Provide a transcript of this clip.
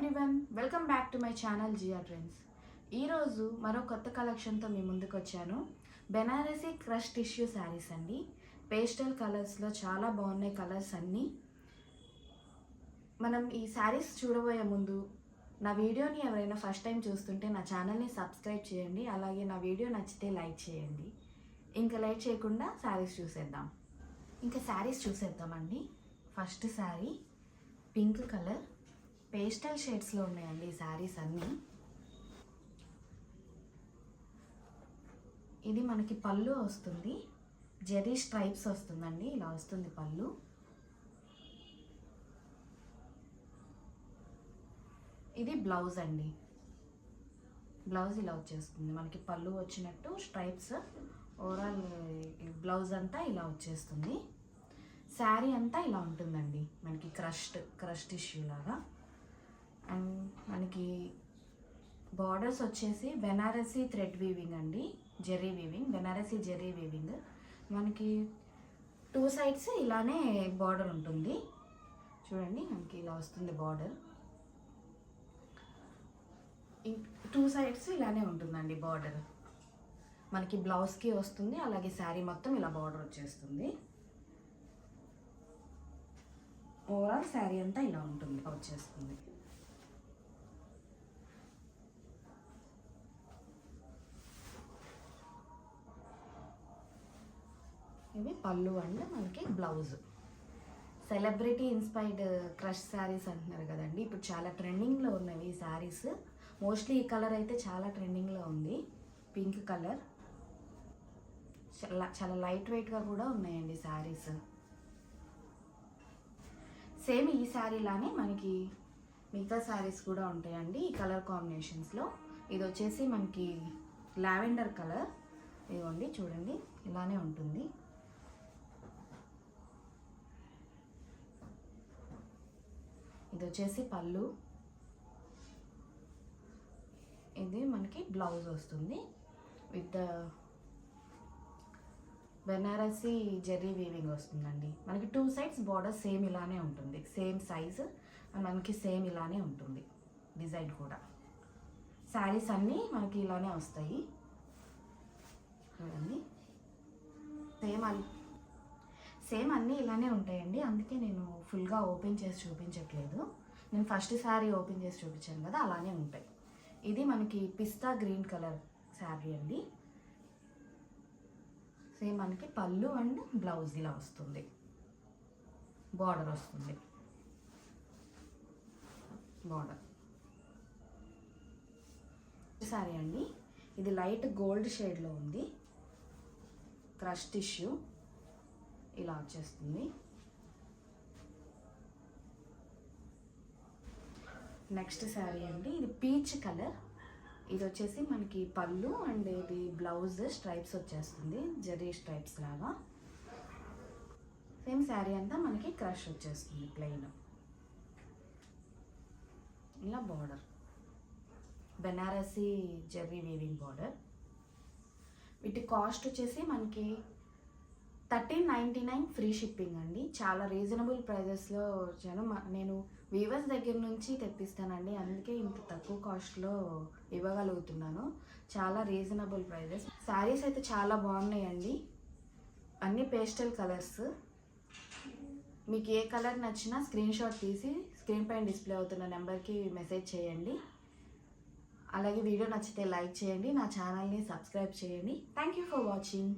Everyone, welcome back to my channel Jiya trends. ఈరోజు మరో కొత్త కలెక్షన్తో మీ ముందుకు వచ్చాను. బెనారసీ క్రష్ టిష్యూ శారీస్ అండి. పేస్టల్ కలర్స్లో చాలా బాగున్నాయి కలర్స్ అన్నీ. మనం ఈ శారీస్ చూడబోయే ముందు నా వీడియోని ఎవరైనా ఫస్ట్ టైం చూస్తుంటే నా ఛానల్ని సబ్స్క్రైబ్ చేయండి. అలాగే నా వీడియో నచ్చితే లైక్ చేయండి. ఇంకా లైక్ చేయకుండా శారీస్ చూసేద్దామండి. First sari pink colour, pastel షేడ్స్లో ఉన్నాయండి ఈ శారీస్ అన్నీ. ఇది మనకి పళ్ళు వస్తుంది, జెరీ స్ట్రైప్స్ వస్తుందండి. ఇలా వస్తుంది పళ్ళు. ఇది బ్లౌజ్ అండి. బ్లౌజ్ ఇలా వచ్చేస్తుంది, మనకి పళ్ళు వచ్చినట్టు స్ట్రైప్స్. ఓవరాల్ బ్లౌజ్ అంతా ఇలా వచ్చేస్తుంది. శారీ అంతా ఇలా ఉంటుందండి, మనకి క్రష్ టిష్యూ లాగా. అండ్ మనకి బార్డర్స్ వచ్చేసి బెనారసీ థ్రెడ్ వీవింగ్ అండి, Jerry weaving, Banarasi Jerry weaving. మనకి టూ సైడ్స్ ఇలానే బార్డర్ ఉంటుంది. చూడండి, మనకి ఇలా వస్తుంది బార్డర్. టూ సైడ్స్ ఇలానే ఉంటుందండి బార్డర్. మనకి బ్లౌజ్కి వస్తుంది, అలాగే శారీ మొత్తం ఇలా బార్డర్ వచ్చేస్తుంది. ఓవరాల్ శారీ అంతా ఇలా ఉంటుంది, వచ్చేస్తుంది. ఇవి పళ్ళు అండ్ మనకి blouse. Celebrity inspired crush saris అంటున్నారు కదండి, ఇప్పుడు చాలా ట్రెండింగ్లో ఉన్నవి ఈ శారీస్. మోస్ట్లీ ఈ కలర్ అయితే చాలా ట్రెండింగ్లో ఉంది, పింక్ కలర్. చాలా లైట్ వెయిట్గా కూడా ఉన్నాయండి శారీస్. సేమ్ ఈ శారీలానే మనకి మిగతా శారీస్ కూడా ఉంటాయండి ఈ కలర్ కాంబినేషన్స్లో. ఇది వచ్చేసి మనకి లావెండర్ కలర్. ఇదిగోండి చూడండి, ఇలానే ఉంటుంది. ఇది వచ్చేసి పళ్ళు, ఇది మనకి బ్లౌజ్ వస్తుంది విత్ బెనారసీ జెర్రీ వీవింగ్ వస్తుందండి. మనకి టూ సైడ్స్ బార్డర్ సేమ్ ఇలానే ఉంటుంది, సేమ్ సైజ్, మనకి సేమ్ ఇలానే ఉంటుంది డిజైన్ కూడా. శారీస్ అన్నీ మనకి ఇలానే వస్తాయి చూడండి. సేమ్ అన్నీ ఇలానే ఉంటాయండి, అందుకే నేను ఫుల్గా ఓపెన్ చేసి చూపించట్లేదు. నేను ఫస్ట్ శారీ ఓపెన్ చేసి చూపించాను కదా, అలానే ఉంటాయి. ఇది మనకి పిస్తా గ్రీన్ కలర్ శారీ అండి. సేమ్ మనకి పళ్ళు అండ్ బ్లౌజ్ ఇలా వస్తుంది, బార్డర్ వస్తుంది. బార్డర్ శారీ అండి. ఇది లైట్ గోల్డ్ షేడ్లో ఉంది, క్రష్ టిష్యూ ఇలా వచ్చేస్తుంది. నెక్స్ట్ శారీ అండి, ఇది పీచ్ కలర్. ఇది వచ్చేసి మనకి పళ్ళు అండ్ ఇది బ్లౌజ్ స్ట్రైప్స్ వచ్చేస్తుంది, జెర్రీ స్ట్రైప్స్ లాగా. సేమ్ శారీ అంతా మనకి క్రష్ వచ్చేస్తుంది ప్లెయిన్. ఇలా border Banarasi Jerry weaving border. వీటి కాస్ట్ వచ్చేసి మనకి 1399 ఫ్రీ షిప్పింగ్ అండి. చాలా రీజనబుల్ ప్రైజెస్లో వచ్చాను. నేను వీవర్స్ దగ్గర నుంచి తెప్పిస్తానండి, అందుకే ఇంత తక్కువ కాస్ట్లో ఇవ్వగలుగుతున్నాను. చాలా రీజనబుల్ ప్రైజెస్. శారీస్ అయితే చాలా బాగున్నాయండి, అన్ని పేస్టల్ కలర్స్. మీకు ఏ కలర్ నచ్చినా స్క్రీన్ షాట్ తీసి స్క్రీన్ పైన డిస్ప్లే అవుతున్న నెంబర్కి మెసేజ్ చేయండి. అలాగే వీడియో నచ్చితే లైక్ చేయండి, నా ఛానల్ని సబ్స్క్రైబ్ చేయండి. Thank you for watching.